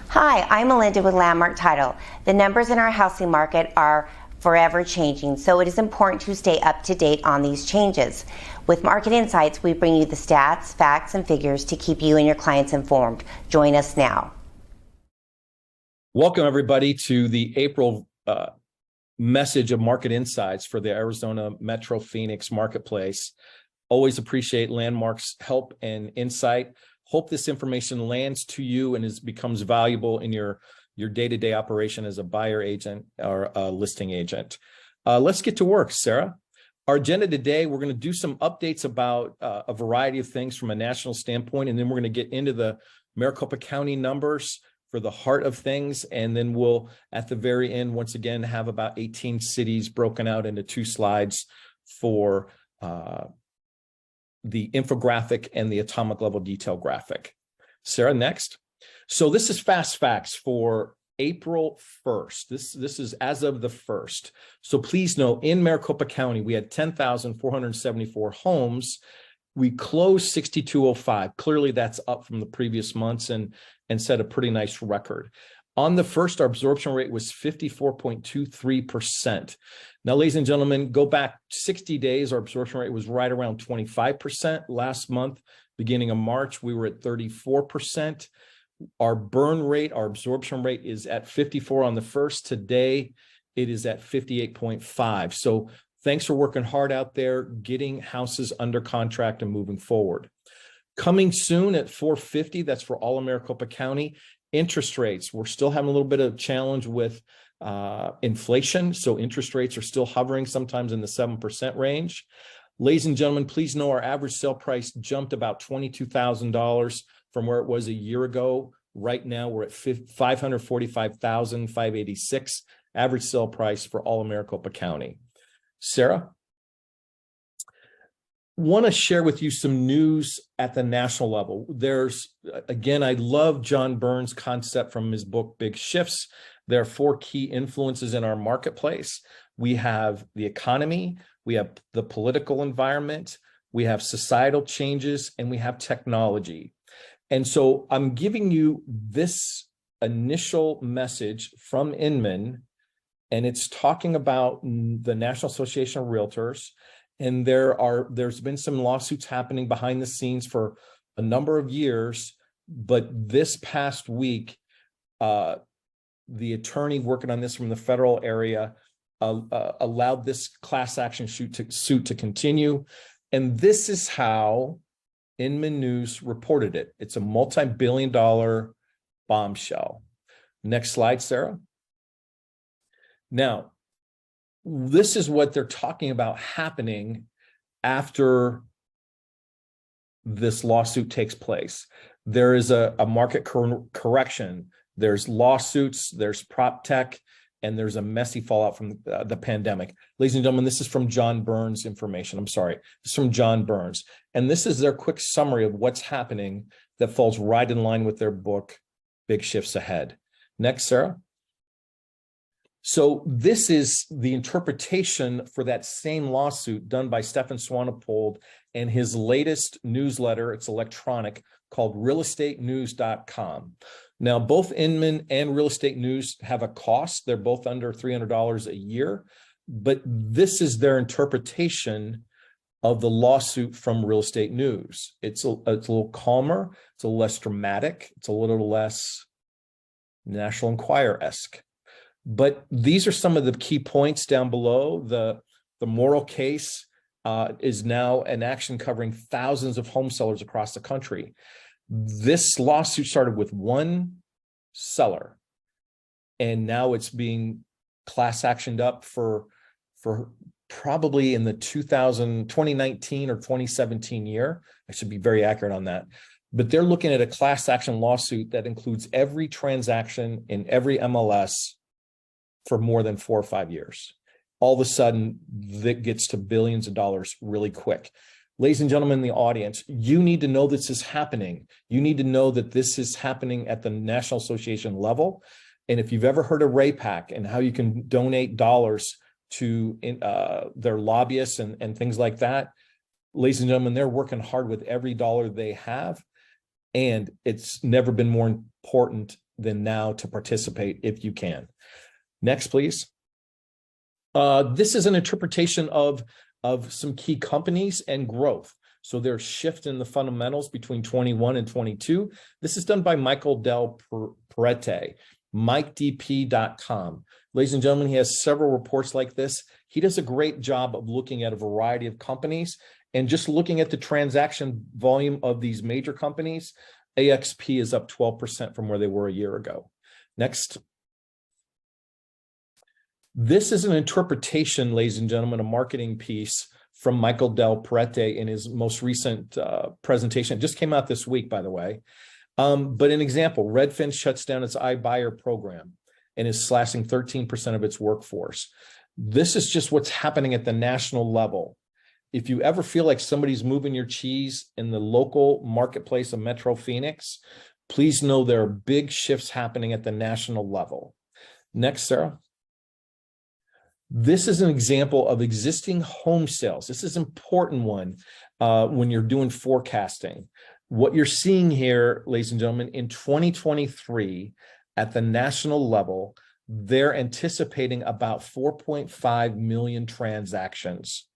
Hi, I'm Melinda with Landmark Title. The numbers in our housing market are forever changing, so it is important to stay up to date on these changes. With Market Insights, we bring you the stats, facts, and figures to keep you and your clients informed. Join us now. Welcome, everybody, to the April message of Market Insights for the Arizona Metro Phoenix marketplace. Always appreciate Landmark's help and insight. Hope this information lands to you and becomes valuable in your day-to-day operation as a buyer agent or a listing agent. Let's get to work, Sarah. Our agenda today, we're going to do some updates about a variety of things from a national standpoint, and then we're going to get into the Maricopa County numbers for the heart of things, and then we'll, at the very end, once again, have about 18 cities broken out into 2 slides for the infographic and the atomic level detail graphic. Sarah, next. So this is fast facts for April 1st. This is as of the 1st. So please know, in Maricopa County, we had 10,474 homes. We closed 6,205. Clearly, that's up from the previous months and set a pretty nice record. On the 1st, our absorption rate was 54.23%. Now, ladies and gentlemen, go back 60 days, our absorption rate was right around 25%. Last month, beginning of March, we were at 34%. Our burn rate, our absorption rate is at 54 on the 1st. Today, it is at 58.5. So thanks for working hard out there, getting houses under contract and moving forward. Coming soon at 450, that's for all of Maricopa County. Interest rates, we're still having a little bit of challenge with inflation. So interest rates are still hovering sometimes in the 7% range. Ladies and gentlemen, please know our average sale price jumped about $22,000 from where it was a year ago. Right now, we're at $545,586 average sale price for all of Maricopa County. Sarah? Want to share with you some news at the national level. There's, again, I love John Burns' concept from his book, Big Shifts. There are 4 key influences in our marketplace. We have the economy, we have the political environment, we have societal changes, and we have technology. And so I'm giving you this initial message from Inman, and it's talking about the National Association of Realtors. And there's been some lawsuits happening behind the scenes for a number of years, but this past week, the attorney working on this from the federal area allowed this class action suit to continue. And this is how Inman News reported it. It's a multi-billion-dollar bombshell. Next slide, Sarah. Now, this is what they're talking about happening after this lawsuit takes place. There is a market correction. There's lawsuits, there's prop tech, and there's a messy fallout from the pandemic. Ladies and gentlemen, this is from John Burns' information. I'm sorry. This is from John Burns. And this is their quick summary of what's happening that falls right in line with their book, Big Shifts Ahead. Next, Sarah. So this is the interpretation for that same lawsuit done by Stefan Swanepoel and his latest newsletter. It's electronic, called realestatenews.com. Now, both Inman and Real Estate News have a cost. They're both under $300 a year, but this is their interpretation of the lawsuit from Real Estate News. It's a little calmer, it's a little less dramatic, it's a little less National Enquirer-esque. But these are some of the key points down below. The moral case is now an action covering thousands of home sellers across the country. This lawsuit started with one seller, and now it's being class actioned up for probably in the 2019 or 2017 year. I should be very accurate on that. But they're looking at a class action lawsuit that includes every transaction in every MLS for more than 4 or 5 years. All of a sudden, that gets to billions of dollars really quick. Ladies and gentlemen in the audience, you need to know this is happening. You need to know that this is happening at the National Association level. And if you've ever heard of RAPAC and how you can donate dollars to their lobbyists and things like that, ladies and gentlemen, they're working hard with every dollar they have. And it's never been more important than now to participate if you can. Next, please. This is an interpretation of some key companies and growth. So there's shift in the fundamentals between 21 and 22. This is done by Michael Del Perrette, MikeDP.com. Ladies and gentlemen, he has several reports like this. He does a great job of looking at a variety of companies and just looking at the transaction volume of these major companies. AXP is up 12% from where they were a year ago. Next. This is an interpretation, ladies and gentlemen, a marketing piece from Michael Del Perrette in his most recent presentation. It just came out this week, by the way. But an example, Redfin shuts down its iBuyer program and is slashing 13% of its workforce. This is just what's happening at the national level. If you ever feel like somebody's moving your cheese in the local marketplace of Metro Phoenix, please know there are big shifts happening at the national level. Next, Sarah. This is an example of existing home sales. This is an important one when you're doing forecasting. What you're seeing here, ladies and gentlemen, in 2023 at the national level, they're anticipating about 4.5 million transactions,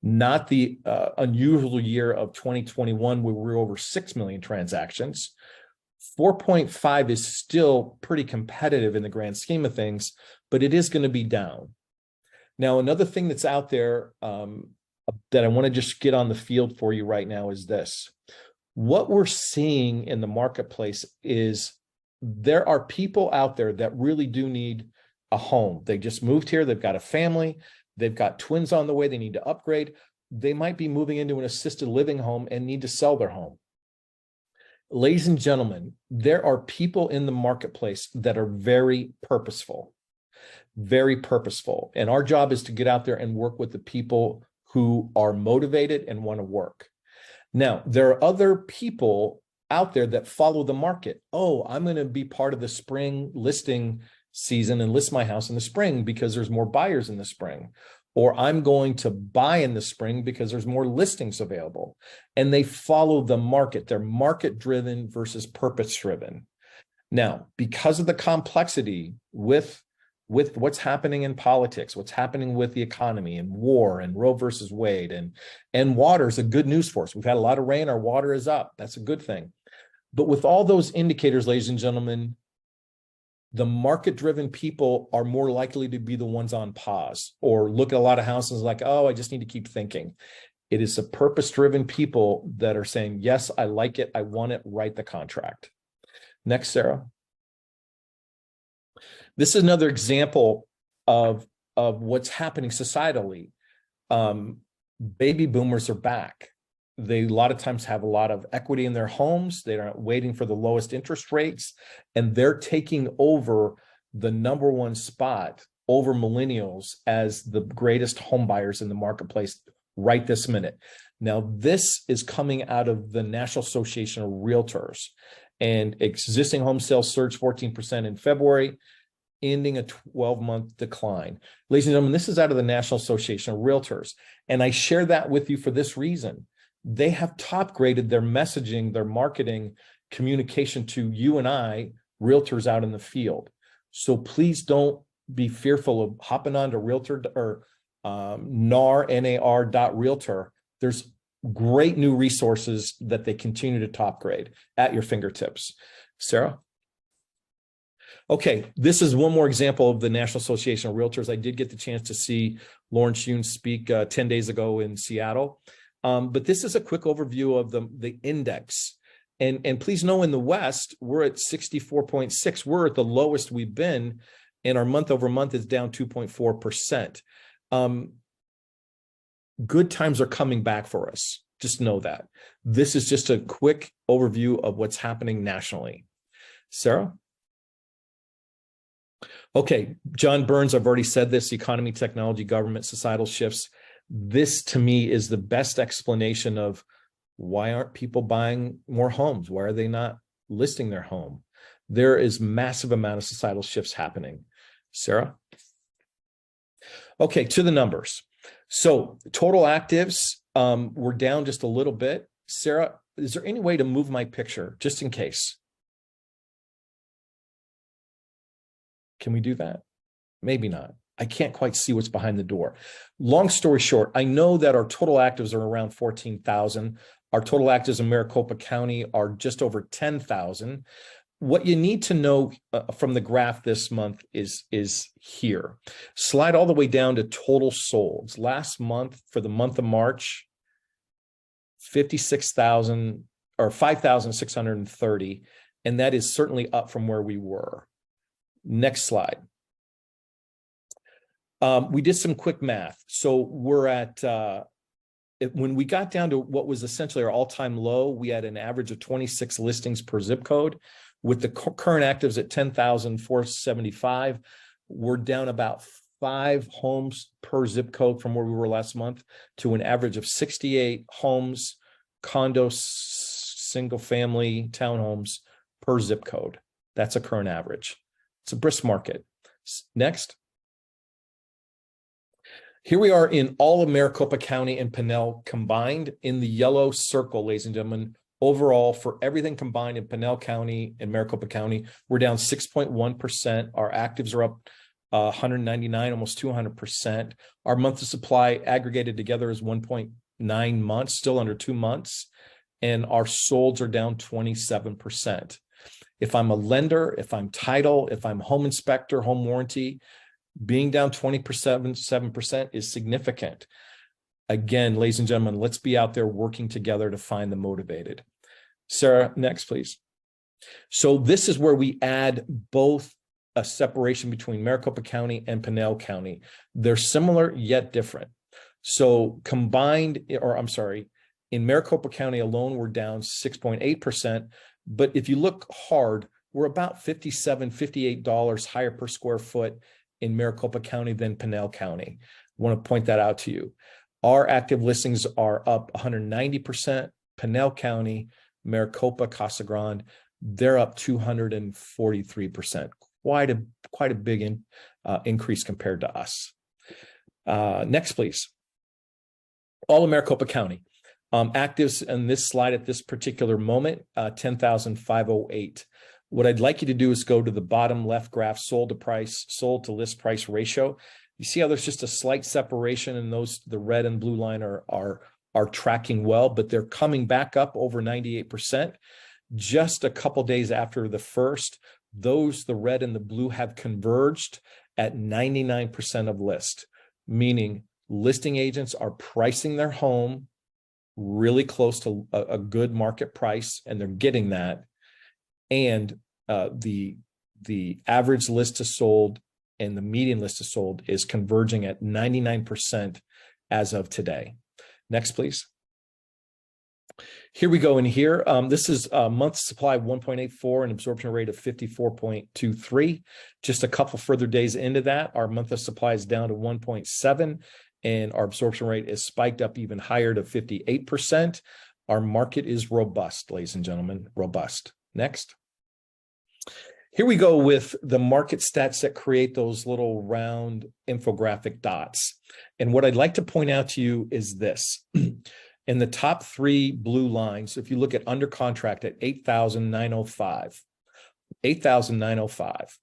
not the unusual year of 2021 where we were over 6 million transactions. 4.5 is still pretty competitive in the grand scheme of things, but it is going to be down. Now, another thing that's out there that I want to just get on the field for you right now is this. What we're seeing in the marketplace is there are people out there that really do need a home. They just moved here. They've got a family. They've got twins on the way. They need to upgrade. They might be moving into an assisted living home and need to sell their home. Ladies and gentlemen, there are people in the marketplace that are very purposeful. Very purposeful. And our job is to get out there and work with the people who are motivated and want to work. Now, there are other people out there that follow the market. Oh, I'm going to be part of the spring listing season and list my house in the spring because there's more buyers in the spring. Or I'm going to buy in the spring because there's more listings available. And they follow the market. They're market-driven versus purpose-driven. Now, because of the complexity with what's happening in politics, what's happening with the economy and war and Roe versus Wade and water is a good news for us. We've had a lot of rain, our water is up. That's a good thing. But with all those indicators, ladies and gentlemen, the market-driven people are more likely to be the ones on pause or look at a lot of houses like, oh, I just need to keep thinking. It is the purpose-driven people that are saying, yes, I like it, I want it, write the contract. Next, Sarah. This is another example of what's happening societally. Baby boomers are back. They a lot of times have a lot of equity in their homes. They aren't waiting for the lowest interest rates, and they're taking over the #1 spot over millennials as the greatest home buyers in the marketplace right this minute. Now, this is coming out of the National Association of Realtors, and existing home sales surged 14% in February, ending a 12-month decline. Ladies and gentlemen, this is out of the National Association of Realtors. And I share that with you for this reason. They have top graded their messaging, their marketing, communication to you and I, realtors out in the field. So please don't be fearful of hopping on to realtor or nar.realtor. There's great new resources that they continue to top grade at your fingertips. Sarah? Okay, this is one more example of the National Association of Realtors. I did get the chance to see Lawrence Yun speak 10 days ago in Seattle. But this is a quick overview of the index. And please know in the West, we're at 64.6. We're at the lowest we've been, and our month over month is down 2.4%. Good times are coming back for us. Just know that. This is just a quick overview of what's happening nationally. Sarah? Okay, John Burns, I've already said this, economy, technology, government, societal shifts. This to me is the best explanation of why aren't people buying more homes? Why are they not listing their home? There is massive amount of societal shifts happening. Sarah? Okay, to the numbers. So total actives, we're down just a little bit. Sarah, is there any way to move my picture just in case? Can we do that? Maybe not. I can't quite see what's behind the door. Long story short, I know that our total actives are around 14,000. Our total actives in Maricopa County are just over 10,000. What you need to know from the graph this month is here. Slide all the way down to total solds. Last month, for the month of March, 56,000 or 5,630, and that is certainly up from where we were. Next slide. We did some quick math. So we're at, when we got down to what was essentially our all-time low, we had an average of 26 listings per zip code. With the current actives at 10,475, we're down about 5 homes per zip code from where we were last month to an average of 68 homes, condos, single-family townhomes per zip code. That's a current average. It's a brisk market. Next. Here we are in all of Maricopa County and Pinal combined in the yellow circle, ladies and gentlemen. Overall, for everything combined in Pinal County and Maricopa County, we're down 6.1%. Our actives are up 199, almost 200%. Our monthly supply aggregated together is 1.9 months, still under 2 months. And our solds are down 27%. If I'm a lender, if I'm title, if I'm home inspector, home warranty, being down 27% is significant. Again, ladies and gentlemen, let's be out there working together to find the motivated. Sarah, next, please. So this is where we add both a separation between Maricopa County and Pinal County. They're similar yet different. So combined, or I'm sorry, in Maricopa County alone, we're down 6.8%. But if you look hard, we're about $57, $58 higher per square foot in Maricopa County than Pinal County. I want to point that out to you. Our active listings are up 190%. Pinal County, Maricopa, Casa Grande, they're up 243%. Quite a big increase compared to us. Next, please. All of Maricopa County. Actives in this slide at this particular moment, 10,508. What I'd like you to do is go to the bottom left graph, sold to list price ratio. You see how there's just a slight separation, and those, the red and blue line are tracking well, but they're coming back up over 98%. Just a couple days after the first, those, the red and the blue, have converged at 99% of list, meaning listing agents are pricing their home really close to a good market price, and they're getting that. And the average list to sold and the median list to sold is converging at 99% as of today. Next, please. Here we go in here. This is a month supply of 1.84 and absorption rate of 54.23. Just a couple further days into that, our month of supply is down to 1.7 and our absorption rate is spiked up even higher to 58%. Our market is robust, ladies and gentlemen, robust. Next. Here we go with the market stats that create those little round infographic dots. And what I'd like to point out to you is this. In the top 3 blue lines, if you look at under contract at 8,905, 8,905.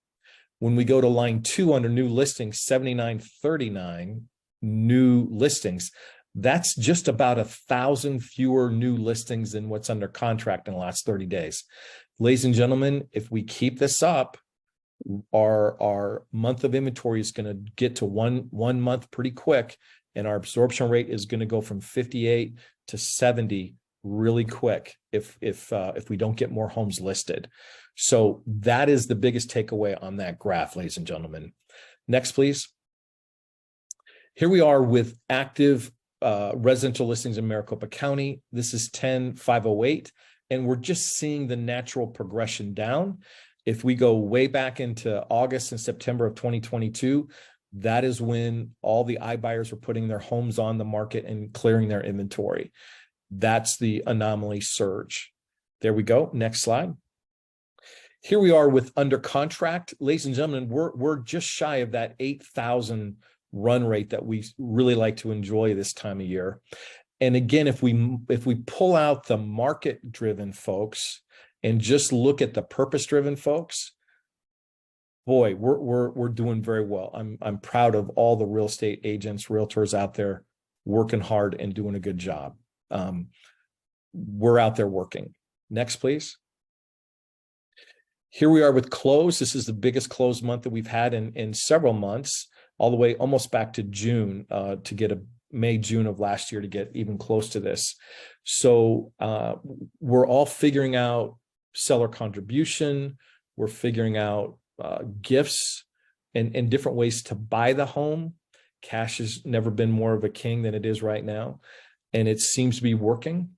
When we go to line 2 under new listings, 7,939 new listings, that's just about 1,000 fewer new listings than what's under contract in the last 30 days. Ladies and gentlemen, if we keep this up, our month of inventory is going to get to one month pretty quick, and our absorption rate is going to go from 58 to 70 really quick if we don't get more homes listed. So that is the biggest takeaway on that graph, ladies and gentlemen. Next, please. Here we are with active residential listings in Maricopa County. This is 10,508, and we're just seeing the natural progression down. If we go way back into August and September of 2022, that is when all the iBuyers were putting their homes on the market and clearing their inventory. That's the anomaly surge. There we go. Next slide. Here we are with under contract. Ladies and gentlemen, we're just shy of that 8,000 run rate that we really like to enjoy this time of year. And again, if we pull out the market-driven folks and just look at the purpose-driven folks, boy, we're doing very well. I'm proud of all the real estate agents, realtors out there working hard and doing a good job. We're out there working. Next, please. Here we are with close. This is the biggest close month that we've had in several months, all the way almost back to June to get a May, June of last year to get even close to this. So we're all figuring out seller contribution. We're figuring out gifts and different ways to buy the home. Cash has never been more of a king than it is right now. And it seems to be working.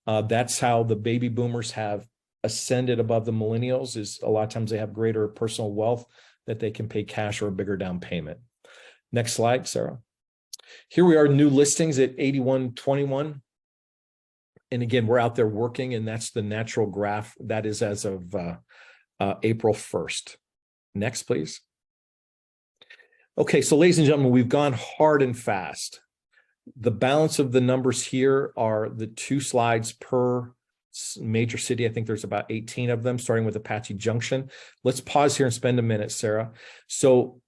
That's how the baby boomers have ascended above the millennials, is a lot of times they have greater personal wealth that they can pay cash or a bigger down payment. Next slide, Sarah. Here we are, new listings at 8121. And again, we're out there working, and that's the natural graph. That is as of April 1st. Next, please. Okay, so ladies and gentlemen, we've gone hard and fast. The balance of the numbers here are the 2 slides per major city. I think there's about 18 of them, starting with Apache Junction. Let's pause here and spend a minute, Sarah. So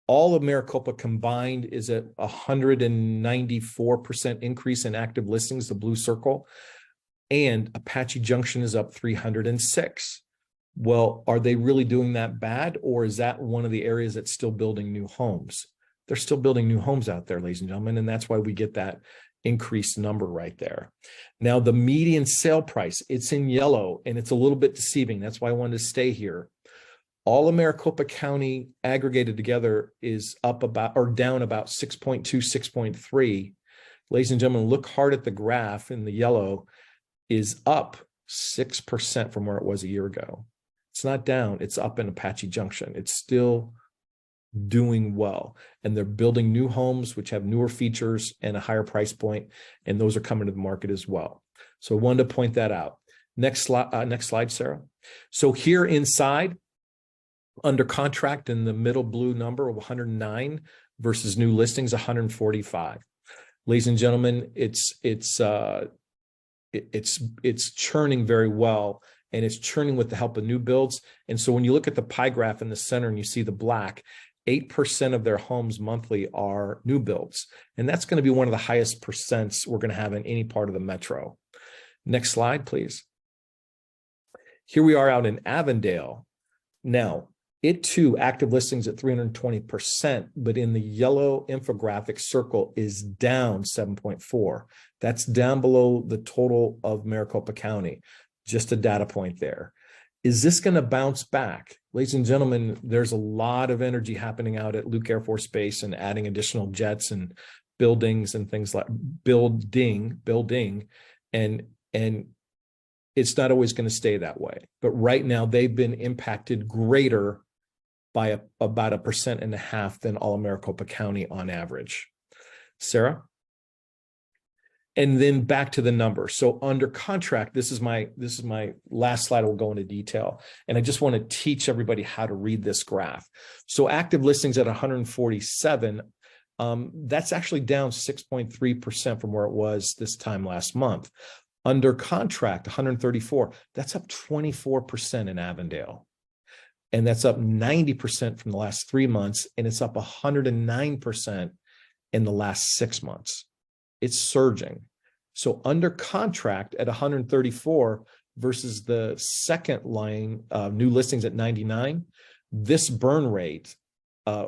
all of Maricopa combined is at 194% increase in active listings, the blue circle, and Apache Junction is up 306. Well, are they really doing that bad, or is that one of the areas that's still building new homes? They're still building new homes out there, ladies and gentlemen, and that's why we get that increased number right there. Now, the median sale price, it's in yellow, and it's a little bit deceiving. That's why I wanted to stay here. All of Maricopa County aggregated together is up about, or down about 6.2, 6.3. Ladies and gentlemen, look hard at the graph in the yellow, is up 6% from where it was a year ago. It's not down, it's up in Apache Junction. It's still doing well, and they're building new homes which have newer features and a higher price point, and those are coming to the market as well. So I wanted to point that out. Next slide, Sarah. So here inside, under contract in the middle blue number of 109 versus new listings 145. Ladies and gentlemen, it's churning very well, and it's churning with the help of new builds. And so when you look at the pie graph in the center and you see the black, 8% of their homes monthly are new builds. And that's going to be one of the highest percents we're going to have in any part of the metro. Next slide, please. Here we are out in Avondale. Now, it too, active listings at 320%, but in the yellow infographic circle is down 7.4. That's down below the total of Maricopa County. Just a data point there. Is this going to bounce back? Ladies and gentlemen, there's a lot of energy happening out at Luke Air Force Base and adding additional jets and buildings and things like building, and it's not always going to stay that way. But right now they've been impacted greater by about 1.5% than all of Maricopa County on average. Sarah? And then back to the numbers. So under contract, this is my last slide. We'll go into detail. And I just want to teach everybody how to read this graph. So active listings at 147, that's actually down 6.3% from where it was this time last month. Under contract, 134, that's up 24% in Avondale. And that's up 90% from the last 3 months. And it's up 109% in the last 6 months. It's surging. So under contract at 134 versus the second line, new listings at 99, this burn rate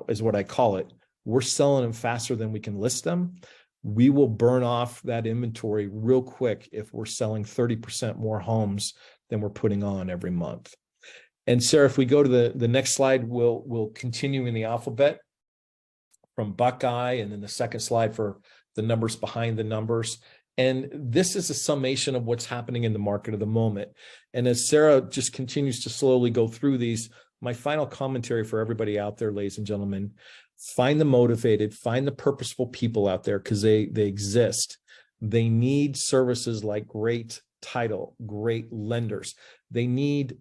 is what I call it. We're selling them faster than we can list them. We will burn off that inventory real quick if we're selling 30% more homes than we're putting on every month. And Sarah, if we go to the next slide, we'll continue in the alphabet from Buckeye, and then the second slide for the numbers behind the numbers. And this is a summation of what's happening in the market at the moment. And as Sarah just continues to slowly go through these, my final commentary for everybody out there, ladies and gentlemen, find the motivated, find the purposeful people out there, because they exist. They need services like great title, great lenders. They need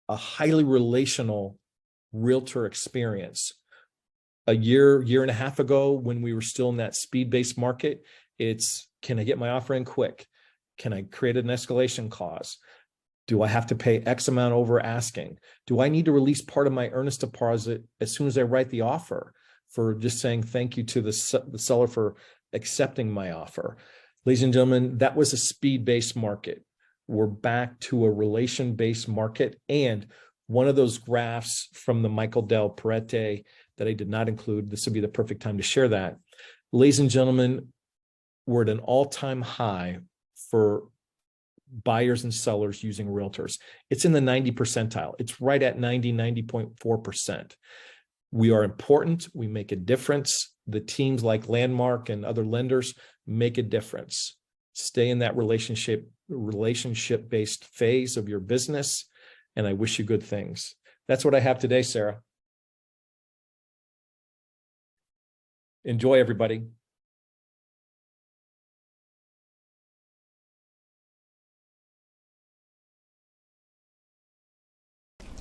a highly relational realtor experience. A year and a half ago, when we were still in that speed-based market, it's, can I get my offer in quick? Can I create an escalation clause? Do I have to pay X amount over asking? Do I need to release part of my earnest deposit as soon as I write the offer for just saying thank you to the seller for accepting my offer? Ladies and gentlemen, that was a speed-based market. We're back to a relation-based market. And one of those graphs from the Michael Del Parete that I did not include, this would be the perfect time to share that. Ladies and gentlemen, we're at an all-time high for buyers and sellers using realtors. It's in the 90 percentile. It's right at 90.4%. We are important. We make a difference. The teams like Landmark and other lenders make a difference. Stay in that relationship-based phase of your business, and I wish you good things. That's what I have today, Sarah. Enjoy, everybody.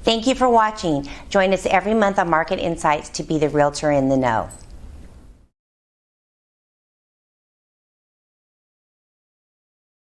Thank you for watching. Join us every month on Market Insights to be the realtor in the know.